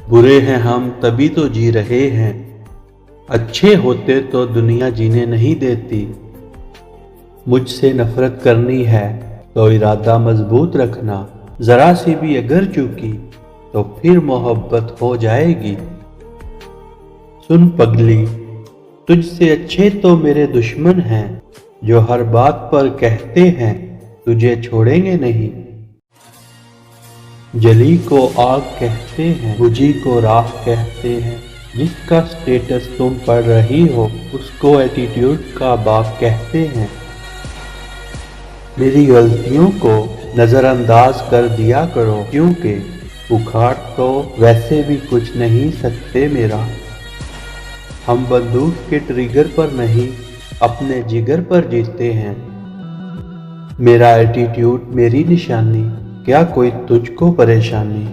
बुरे हैं हम तभी तो जी रहे हैं, अच्छे होते तो दुनिया जीने नहीं देती। मुझसे नफरत करनी है तो इरादा मजबूत रखना, जरा सी भी अगर चूकी तो फिर मोहब्बत हो जाएगी। सुन पगली, तुझसे अच्छे तो मेरे दुश्मन हैं, जो हर बात पर कहते हैं तुझे छोड़ेंगे नहीं। जली को आग कहते हैं, बुझी को राख कहते हैं, जिसका स्टेटस तुम पढ़ रही हो उसको एटीट्यूड का बाप कहते हैं। मेरी गलतियों को नज़रअंदाज कर दिया करो, क्योंकि उखाड़ तो वैसे भी कुछ नहीं सकते मेरा। हम बंदूक के ट्रिगर पर नहीं, अपने जिगर पर जीते हैं। मेरा एटीट्यूड मेरी निशानी, क्या कोई तुझको परेशानी।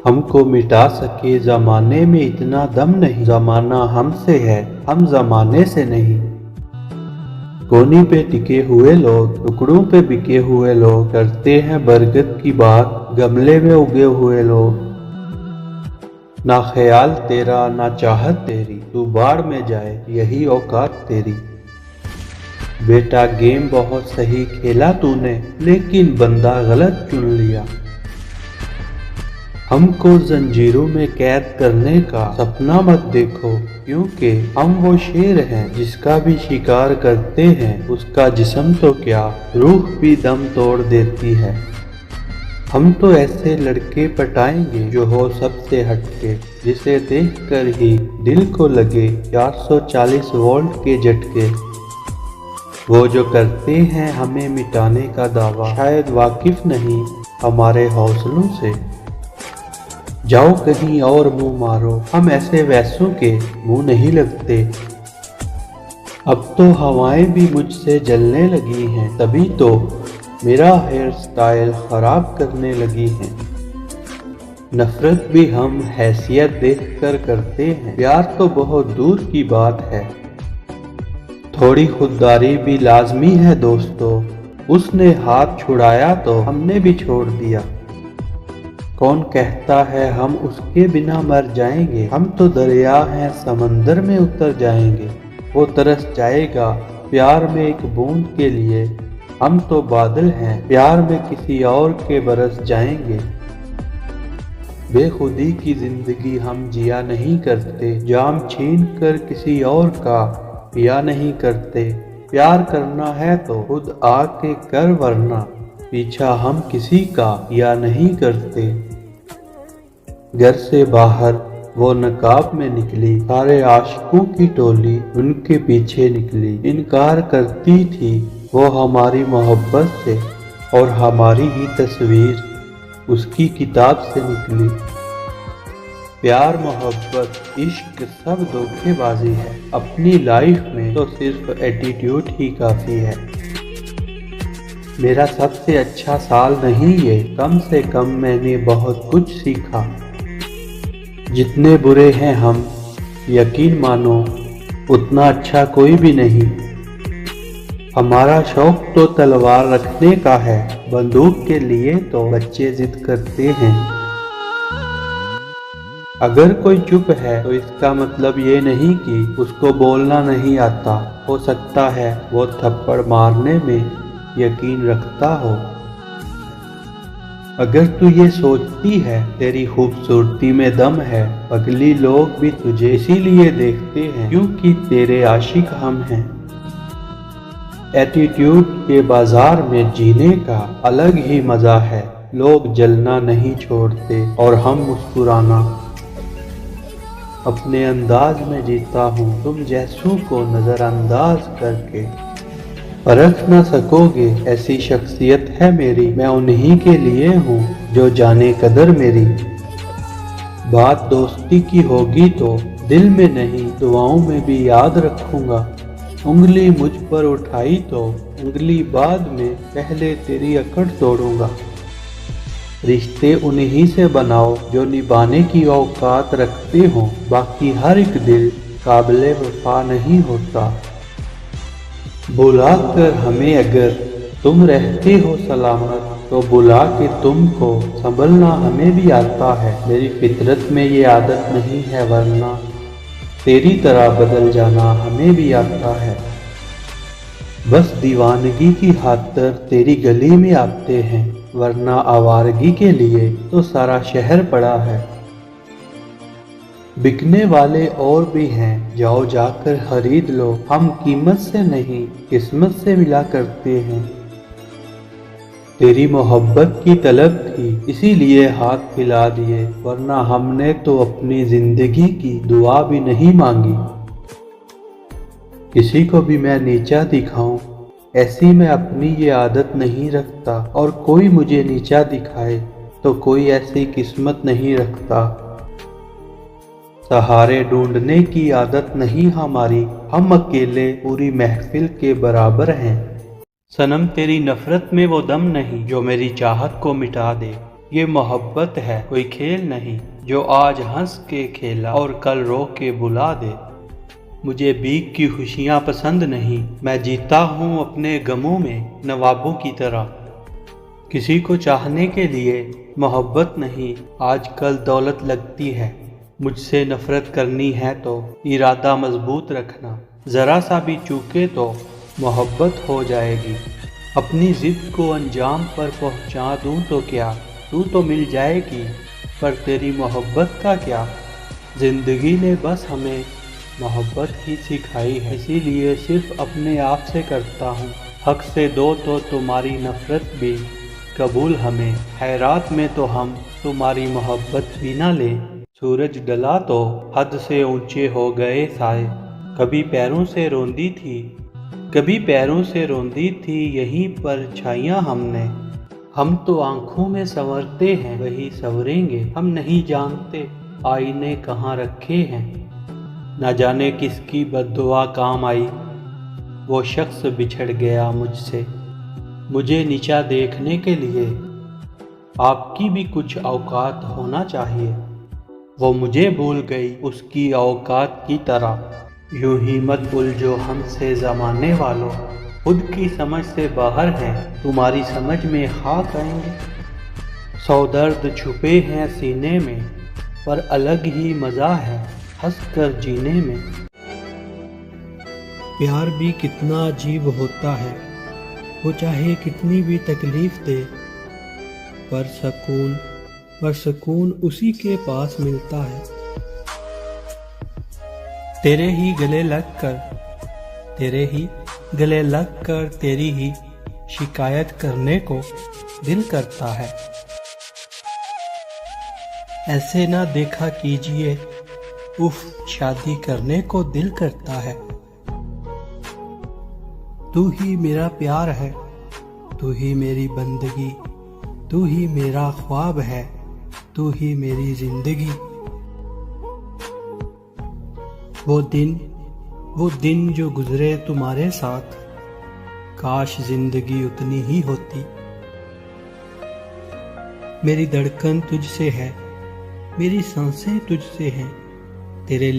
हमको मिटा सके जमाने में इतना दम नहीं, जमाना हमसे है हम जमाने से नहीं। कोनी पे टिके हुए लोग, टुकड़ों पे बिके हुए लोग, करते हैं बरगद की बात गमले में उगे हुए लोग। ना ख्याल तेरा ना चाहत तेरी, तू बाढ़ में जाए यही औकात तेरी। बेटा गेम बहुत सही खेला तूने, लेकिन बंदा गलत चुन लिया। हमको जंजीरों में कैद करने का सपना मत देखो, क्योंकि हम वो शेर हैं जिसका भी शिकार करते हैं उसका जिस्म तो क्या रूह भी दम तोड़ देती है। हम तो ऐसे लड़के पटाएंगे जो हो सबसे हटके, जिसे देखकर ही दिल को लगे 440 वोल्ट के झटके। वो जो करते हैं हमें मिटाने का दावा, शायद वाकिफ नहीं हमारे हौसलों से। जाओ कहीं और मुंह मारो, हम ऐसे वैसों के मुंह नहीं लगते। अब तो हवाएं भी मुझसे जलने लगी हैं, तभी तो मेरा हेयर स्टाइल खराब करने लगी हैं। नफरत भी हम हैसियत देखकर करते हैं, प्यार तो बहुत दूर की बात है। थोड़ी खुददारी भी लाजमी है दोस्तों, उसने हाथ छुड़ाया तो हमने भी छोड़ दिया। कौन कहता है हम उसके बिना मर जाएंगे, हम तो दरिया हैं समंदर में उतर जाएंगे। वो तरस जाएगा प्यार में एक बूंद के लिए, हम तो बादल हैं प्यार में किसी और के बरस जाएंगे। बेखुदी की जिंदगी हम जिया नहीं करते, जाम छीन कर किसी और का पिया नहीं करते। प्यार करना है तो खुद आके कर, वरना पीछा हम किसी का या नहीं करते। घर से बाहर वो नकाब में निकली, सारे आशिकों की टोली उनके पीछे निकली। इनकार करती थी वो हमारी मोहब्बत से, और हमारी ही तस्वीर उसकी किताब से निकली। प्यार मोहब्बत इश्क सब धोखेबाजी है, अपनी लाइफ में तो सिर्फ एटीट्यूड ही काफी है। मेरा सबसे अच्छा साल नहीं ये, कम से कम मैंने बहुत कुछ सीखा। जितने बुरे हैं हम यकीन मानो उतना अच्छा कोई भी नहीं। हमारा शौक तो तलवार रखने का है, बंदूक के लिए तो बच्चे जिद करते हैं। अगर कोई चुप है तो इसका मतलब ये नहीं कि उसको बोलना नहीं आता, हो सकता है वो थप्पड़ मारने में यकीन रखता हो। अगर तू ये सोचती है तेरी खूबसूरती में दम है, अगली लोग भी तुझे इसीलिए देखते हैं क्योंकि तेरे आशिक हम हैं। एटीट्यूड के बाजार में जीने का अलग ही मजा है, लोग जलना नहीं छोड़ते और हम मुस्कुराना। अपने अंदाज में जीता हूँ, तुम जैसों को नजरअंदाज करके। परख न सकोगे ऐसी शख्सियत है मेरी, मैं उन्हीं के लिए हूँ जो जाने कदर मेरी। बात दोस्ती की होगी तो दिल में नहीं दुआओं में भी याद रखूंगा। उंगली मुझ पर उठाई तो उंगली बाद में पहले तेरी अकड़ तोड़ूंगा। रिश्ते उन्हीं से बनाओ जो निभाने की औकात रखते हो, बाकी हर एक दिल काबिले वफा नहीं होता। बुला कर हमें अगर तुम रहते हो सलामत, तो बुला के तुमको संभलना हमें भी आता है। मेरी फितरत में ये आदत नहीं है, वरना तेरी तरह बदल जाना हमें भी आता है। बस दीवानगी की खातिर तेरी गली में आते हैं, वरना आवारगी के लिए तो सारा शहर पड़ा है। बिकने वाले और भी हैं, जाओ जाकर खरीद लो। हम कीमत से नहीं किस्मत से मिला करते हैं। तेरी मोहब्बत की तलब थी इसीलिए हाथ फैला दिए, वरना हमने तो अपनी जिंदगी की दुआ भी नहीं मांगी। किसी को भी मैं नीचा दिखाऊं ऐसी मैं अपनी ये आदत नहीं रखता, और कोई मुझे नीचा दिखाए तो कोई ऐसी किस्मत नहीं रखता। सहारे ढूंढने की आदत नहीं हमारी, हम अकेले पूरी महफिल के बराबर हैं। सनम तेरी नफरत में वो दम नहीं जो मेरी चाहत को मिटा दे। ये मोहब्बत है कोई खेल नहीं जो आज हंस के खेला और कल रो के बुला दे। मुझे बीक की खुशियाँ पसंद नहीं, मैं जीता हूँ अपने गमों में नवाबों की तरह। किसी को चाहने के लिए मोहब्बत नहीं आजकल दौलत लगती है। मुझसे नफरत करनी है तो इरादा मजबूत रखना, ज़रा सा भी चूके तो मोहब्बत हो जाएगी। अपनी ज़िद को अंजाम पर पहुँचा दूँ तो क्या, तू तो मिल जाएगी, पर तेरी मोहब्बत का क्या। ज़िंदगी ने बस हमें मोहब्बत ही सिखाई है, इसीलिए सिर्फ अपने आप से करता हूँ। हक से दो तो तुम्हारी नफरत भी कबूल हमें, खैरात में तो हम तुम्हारी मोहब्बत भी ना लें। सूरज डला तो हद से ऊंचे हो गए साए, कभी पैरों से रोंदी थी यहीं पर छाइयाँ हमने। हम तो आंखों में संवरते हैं वही संवरेंगे, हम नहीं जानते आईने कहाँ रखे हैं। न जाने किसकी बद्दुआ काम आई, वो शख्स बिछड़ गया मुझसे। मुझे नीचा देखने के लिए आपकी भी कुछ औकात होना चाहिए। वो मुझे भूल गई उसकी औकात की तरह। यूं ही मत उलझो हमसे ज़माने वालों, खुद की समझ से बाहर हैं, तुम्हारी समझ में खाक आएंगे। सौ दर्द छुपे हैं सीने में, पर अलग ही मज़ा है हंस कर जीने में। प्यार भी कितना अजीब होता है, वो चाहे कितनी भी तकलीफ दे, पर सुकून उसी के पास मिलता है। तेरे ही गले लग कर तेरी ही शिकायत करने को दिल करता है। ऐसे ना देखा कीजिए, उफ शादी करने को दिल करता है। तू ही मेरा प्यार है, तू ही मेरी बंदगी, तू ही मेरा ख्वाब है, तू ही मेरी जिंदगी। वो दिन जो गुजरे तुम्हारे साथ, काश जिंदगी उतनी ही होती। मेरी धड़कन तुझसे है, मेरी सांसें तुझसे हैं। तेरे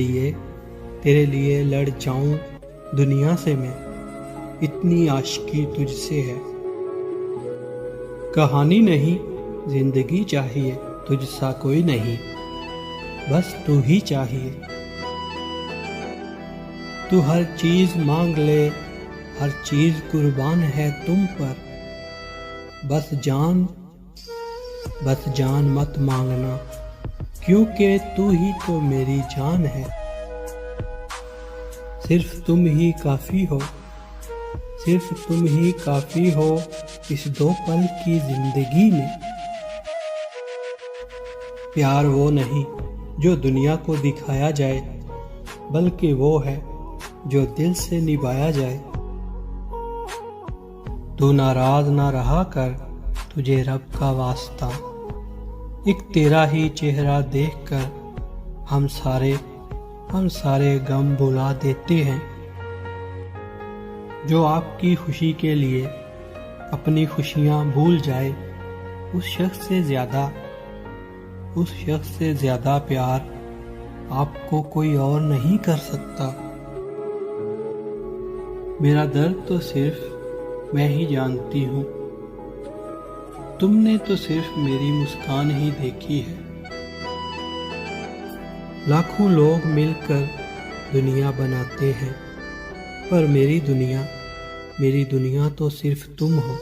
लिए लड़ जाऊं दुनिया से मैं, इतनी आशिकी तुझसे है। कहानी नहीं जिंदगी चाहिए, तुझसा कोई नहीं, बस तू ही चाहिए। तू हर चीज मांग ले, हर चीज कुर्बान है तुम पर। बस जान मत मांगना, क्योंकि तू ही तो मेरी जान है। सिर्फ तुम ही काफी हो इस दो पल की जिंदगी में। प्यार वो नहीं जो दुनिया को दिखाया जाए, बल्कि वो है जो दिल से निभाया जाए। तू नाराज ना रहा कर, तुझे रब का वास्ता, एक तेरा ही चेहरा देखकर हम सारे गम भुला देते हैं। जो आपकी खुशी के लिए अपनी खुशियाँ भूल जाए, उस शख्स से ज़्यादा प्यार आपको कोई और नहीं कर सकता। मेरा दर्द तो सिर्फ मैं ही जानती हूँ, تم نے تو صرف میری مسکان ہی دیکھی ہے۔ لاکھوں لوگ مل کر دنیا بناتے ہیں، پر میری دنیا تو صرف تم ہو۔